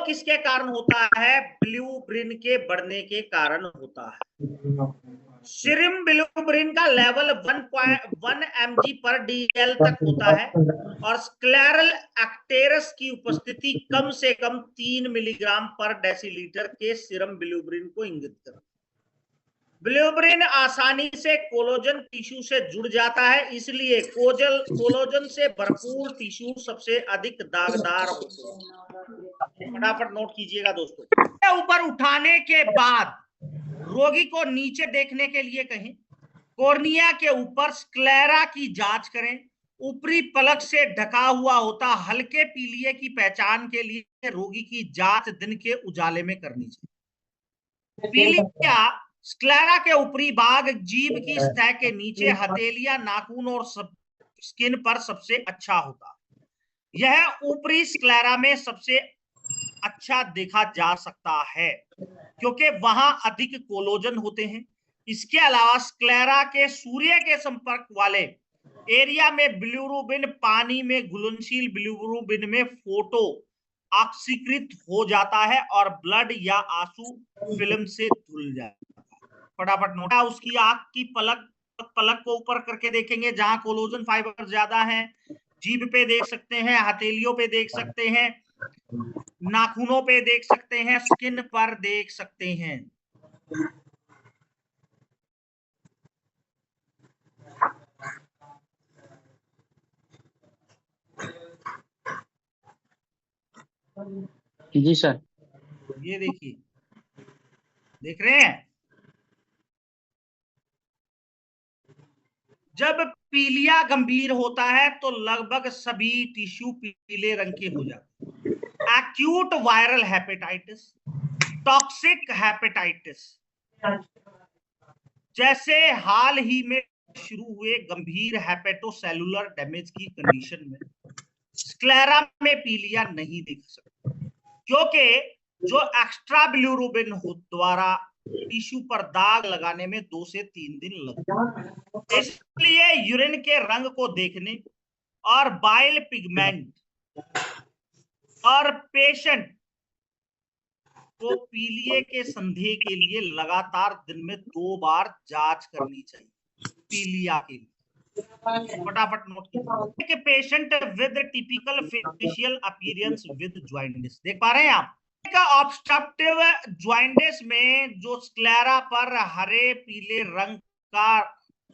किसके कारण होता है? बिलिरुबिन के बढ़ने के कारण होता है। सीरम बिलिरुबिन का लेवल 1.1 mg पर DL तक होता है और स्क्लेरल एक्टेरस की उपस्थिति कम से कम 3 मिलीग्राम पर डेसीलीटर के सीरम बिलिरुबिन को इंगित करती है। बिलिरुबिन आसानी से कोलेजन टिश्यू से जुड़ जाता है, इसलिए कोलेजन से भरपूर टिश्यू सबसे अधिक दागदार होते हैं। फटाफट नोट कीजिएगा दोस्तों। ऊपर उठाने के बाद रोगी को नीचे देखने के लिए कहें, कॉर्निया के ऊपर स्क्लेरा की जांच करें, ऊपरी पलक से ढका हुआ होता हल्के पीलिए की पहचान के लिए रोगी की जांच दिन के उजाले में करनी चाहिए। पीलिया स्क्लेरा के ऊपरी भाग जीभ की सतह के नीचे हथेलिया, नाखून और स्किन पर सबसे अच्छा होता। यह ऊपरी स्क्लेरा में सबसे अच्छा देखा जा सकता है क्योंकि वहां अधिक कोलेजन होते हैं। इसके अलावा स्क्लेरा के सूर्य के संपर्क वाले एरिया में बिलिरुबिन पानी में घुलनशील बिलिरुबिन में फोटो ऑक्सीकृत हो जाता है और ब्लड या आंसू फिल्म से धुल जाता है। फटाफट नोट। उसकी आंख की पलक को ऊपर करके देखेंगे जहां कोलेजन फाइबर ज्यादा है। जीभ पे देख सकते हैं, हथेलियों पे देख सकते हैं, नाखूनों पे देख सकते हैं, स्किन पर देख सकते हैं। जी सर। ये देखिए, देख रहे हैं? जब पीलिया गंभीर होता है तो लगभग सभी टिश्यू पीले रंग के हो जाते हैं। Acute viral hepatitis, toxic hepatitis जैसे हाल ही में शुरू हुए गंभीर हेपेटोसेलुलर डैमेज की कंडीशन में स्क्लेरा में पीलिया नहीं दिख सकता क्योंकि जो एक्स्ट्रा बिलिरुबिन द्वारा टिश्यू पर दाग लगाने में 2 से 3 दिन लगते हैं। इसलिए यूरिन के रंग को देखने और बाइल पिगमेंट और पेशेंट को पीलिए के संदेह के लिए लगातार दिन में 2 बार जांच करनी चाहिए। पीलिया के लिए फटाफट नोट कीजिए। Patient with typical facial appearance with jaundice, देख पा रहे हैं आप? ऑब्स्ट्रक्टिव जॉइंटिस में जो स्क्लेरा पर हरे पीले रंग का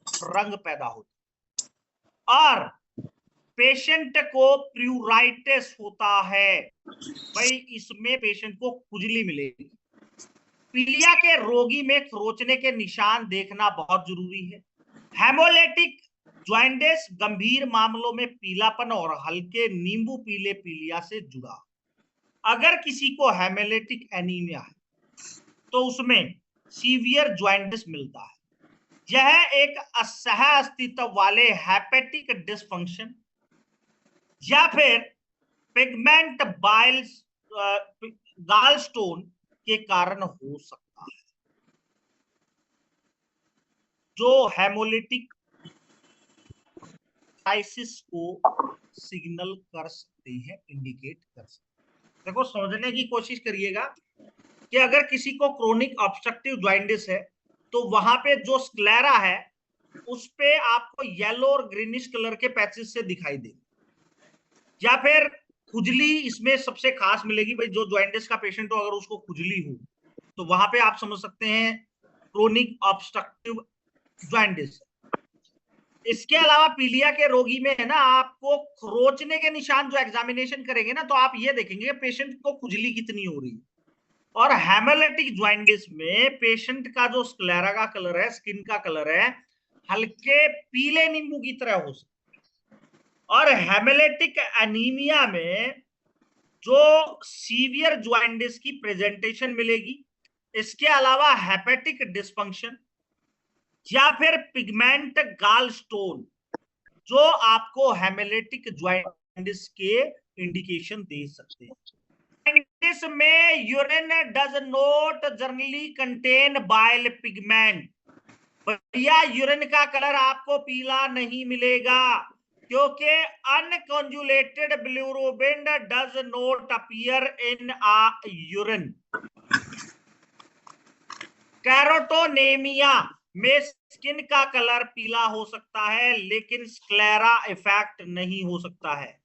रंग पैदा होता और पेशेंट को प्यूराइटिस होता है। भाई इसमें पेशेंट को खुजली मिलेगी। पीलिया के रोगी में खरोचने के निशान देखना बहुत जरूरी है। हेमोलिटिक जॉइंटिस गंभीर मामलों में पीलापन और हल्के नींबू पीले पीलिया से जुड़ा। अगर किसी को हेमोलिटिक एनीमिया है तो उसमें सीवियर जॉइंटिस मिलता है। यह एक असह अस्तित्व वाले हेपेटिक डिसफंक्शन या फिर पिगमेंट बाइल्स गालस्टोन के कारण हो सकता है जो हेमोलिटिक क्राइसिस को सिग्नल कर सकते हैं, इंडिकेट कर सकते हैं। देखो समझने की कोशिश करिएगा कि अगर किसी को क्रोनिक ऑब्स्ट्रक्टिव जॉइंटिस है तो वहां पे जो स्क्लेरा है उस पे आपको येलो और ग्रीनिश कलर के पैचेस से दिखाई दे, या फिर खुजली इसमें सबसे खास मिलेगी। भाई जो जॉइंटिस का पेशेंट हो अगर उसको खुजली हो तो वहां पे आप समझ सकते हैं क्रोनिक ऑब्स्ट्रक्टिव जॉइंटिस। इसके अलावा पीलिया के रोगी में है ना, आपको खरोचने के निशान जो एग्जामिनेशन करेंगे ना तो आप ये देखेंगे पेशेंट को खुजली कितनी हो रही है। और हेमोलिटिक जॉइंटिस में पेशेंट का जो स्क्लेरा का कलर है, स्किन का कलर है, हल्के पीले नींबू की तरह हो सकता है। और हेमोलिटिक एनीमिया में जो सीवियर जॉइंटिस की प्रेजेंटेशन मिलेगी। इसके अलावा हेपेटिक डिसफंक्शन या फिर पिगमेंट गालस्टोन जो आपको हेमोलिटिक जॉइंटिस के इंडिकेशन दे सकते हैं। जॉइंटिस में urine does not generally contain bile pigment. भैया यूरिन का कलर आपको पीला नहीं मिलेगा। क्योंकि unconjugated bilirubin does not appear in a urine. Carotenemia में स्किन का कलर पीला हो सकता है लेकिन स्क्लेरा इफेक्ट नहीं हो सकता है।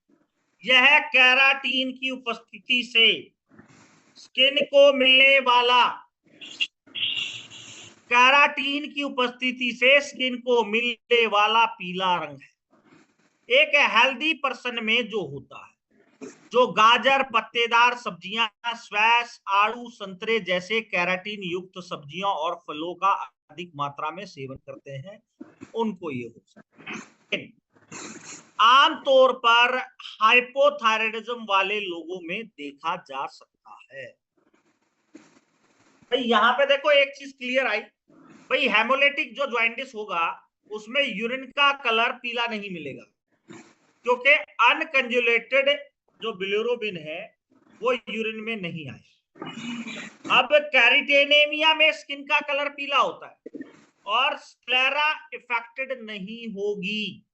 यह केराटीन की उपस्थिति से स्किन को मिलने वाला केराटीन की उपस्थिति से स्किन को मिलने वाला पीला रंग है। एक हेल्दी पर्सन में जो होता है, जो गाजर, पत्तेदार सब्जियां, स्क्वैश, आड़ू, संतरे जैसे केराटीन युक्त सब्जियों और फलों का अधिक मात्रा में सेवन करते हैं, उनको ये हो सकता है। आमतौर पर हाइपोथायराइडिज्म वाले लोगों में देखा जा सकता है। भाई यहाँ पे देखो एक चीज क्लियर आई, भाई हेमोलिटिक जो जॉइंटिस होगा उसमें यूरिन का कलर पीला नहीं मिलेगा क्योंकि अनकंजुलेटेड जो बिलिरुबिन है वो यूरिन में नहीं आए। अब कैरोटेनेमिया में स्किन का कलर पीला होता है और स्क्लेरा इफेक्टेड नहीं होगी,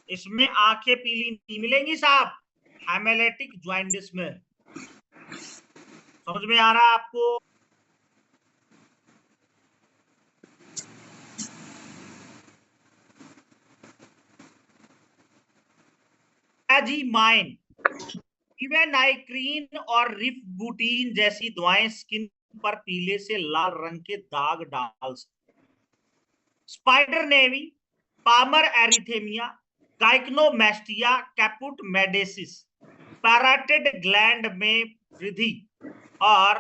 इसमें आंखें पीली नहीं मिलेंगी साहब हेमोलिटिक जॉइंटिस में। समझ में आ रहा है आपको? एजीमाइन, इवेनाइक्रीन और रिफबुटीन जैसी दवाएं स्किन पर पीले से लाल रंग के दाग डाल सकते। Spider nevi, palmar erythema, gynaecomastia, caput medusae, parotid gland में वृद्धि और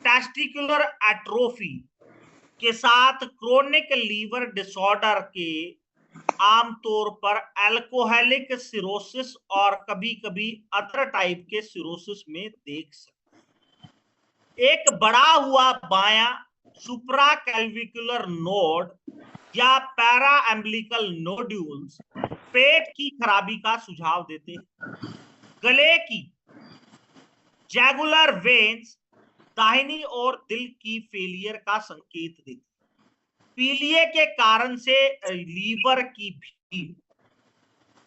टेस्टिकुलर एट्रोफी के साथ क्रोनिक लीवर डिसऑर्डर के आमतौर पर अल्कोहलिक सिरोसिस और कभी कभी अदर टाइप के सिरोसिस में देख सकते हैं। एक बढ़ा हुआ बायां सुप्राकैल्विकुलर नोड या पैरा एम्बिलिकल नोड्यूल्स पेट की खराबी का सुझाव देते हैं। गले की जैगुलर वेन्स दाहिनी ओर दिल की फेलियर का संकेत देते हैं। पीलिये के कारण से लीवर की भी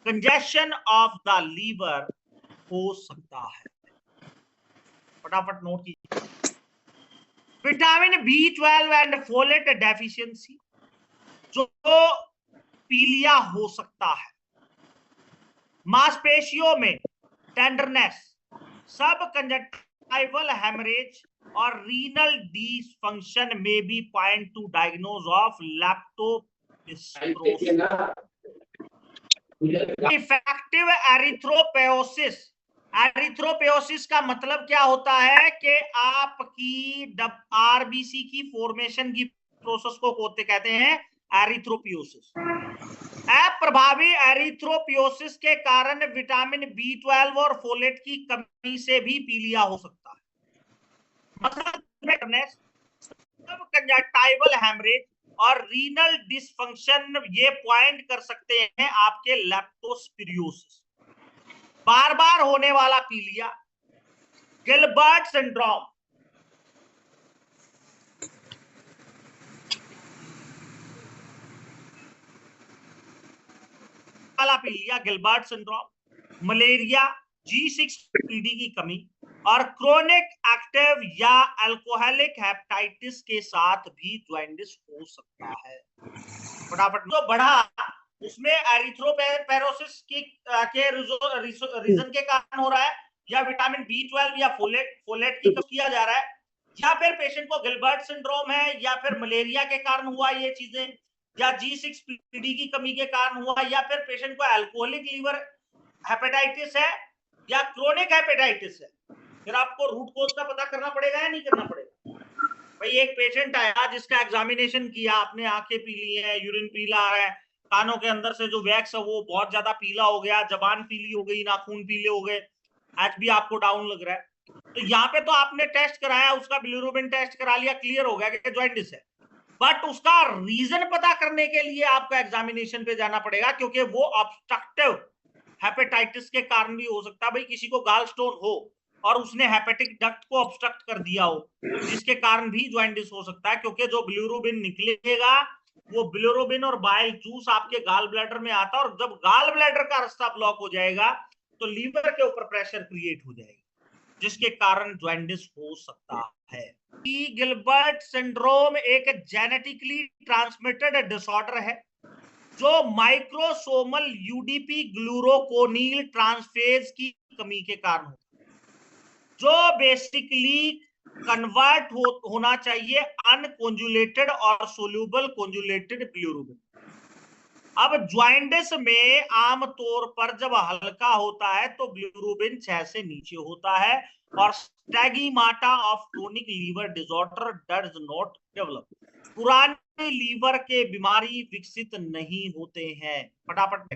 कंजेशन ऑफ द लीवर हो सकता है। फटाफट नोट कीजिए। Vitamin B12 and folate deficiency जो पीलिया हो सकता है। मांसपेशियों में टेंडरनेस, सब कंजक्टिवल हेमरेज और रीनल डिसफंक्शन में भी point to diagnosis of leptospirosis. Effective erythropoiesis, erythropoiesis का मतलब क्या होता है कि आपकी आरबीसी की फॉर्मेशन की प्रोसेस को कहते हैं एरिथ्रोपोइसिस। अप्रभावी एरिथ्रोपोइसिस के कारण विटामिन B12 और फोलेट की कमी से भी पीलिया हो सकता है। सब कंजक्टिवल हेमरेज और रीनल डिसफंक्शन ये पॉइंट कर सकते हैं आपके लैप्टोस्पिरोसिस। बार बार होने वाला पीलिया, गिलबर्ट सिंड्रोम, वाला पीलिया, गिलबर्ट सिंड्रोम, मलेरिया, G6PD की कमी और क्रोनिक एक्टिव या अल्कोहलिक हेपेटाइटिस के साथ भी जॉइंटिस हो सकता है। फटाफट जो बढ़ा उसमें एरिथ्रोपोइसिस के रीजन के कारण हो रहा है या विटामिन B12 या फोलेट की कमी किया जा रहा है या फिर पेशेंट को गिलबर्ट सिंड्रोम है या फिर मलेरिया के कारण हुआ ये चीजें या G6PD की कमी के कारण हुआ या फिर पेशेंट को अल्कोहलिक लीवर हेपेटाइटिस है या क्रोनिक हेपेटाइटिस है। फिर आपको रूट कोज का पता करना पड़ेगा या नहीं करना पड़ेगा? भाई एक पेशेंट आया जिसका एग्जामिनेशन किया, आपने आंखें पीली है, यूरिन पीला आ रहा है, कानों के अंदर से जो वैक्स है वो बहुत ज्यादा पीला हो गया, जबान पीली हो गई, नाखून पीले हो गए, HB आपको डाउन लग रहा है, तो यहाँ पे तो आपने टेस्ट कराया, उसका बिलिरुबिन टेस्ट करा लिया, क्लियर हो गया कि जॉइंटिस है, बट उसका रीजन पता करने के लिए आपको एग्जामिनेशन पे जाना पड़ेगा क्योंकि वो ऑब्स्ट्रक्टिव हेपेटाइटिस के कारण भी हो सकता है। भाई किसी को गाल स्टोन हो और उसने हेपेटिक डक्ट को ऑब्स्ट्रक्ट कर दिया हो जिसके कारण भी जॉइंटिस हो सकता है क्योंकि जो बिलिरुबिन निकलेगा वो बिलिरुबिन और बाइल जूस आपके गाल ब्लैडर में आता है, और जब गाल ब्लैडर का रास्ता ब्लॉक हो जाएगा तो लीवर के ऊपर प्रेशर क्रिएट हो जाएगा, जिसके कारण जॉइंटिस हो सकता है। गिलबर्ट सिंड्रोम एक जेनेटिकली ट्रांसमिटेड डिसऑर्डर है जो माइक्रोसोमल यूडीपी ग्लूरोकोनिल ट्रांसफेज की कमी के कारण होता है, जो बेसिकली कन्वर्ट होना चाहिए अनकोंजुलेटेड और सोल्यूबल कोंजुलेटेड बिलिरुबिन। अब ज्वाइंटिस में आमतौर पर जब हल्का होता है तो बिलिरुबिन 6 से नीचे होता है, और stigmata of chronic liver disorder does not develop. पुराने लीवर के बीमारी विकसित नहीं होते हैं। फटाफट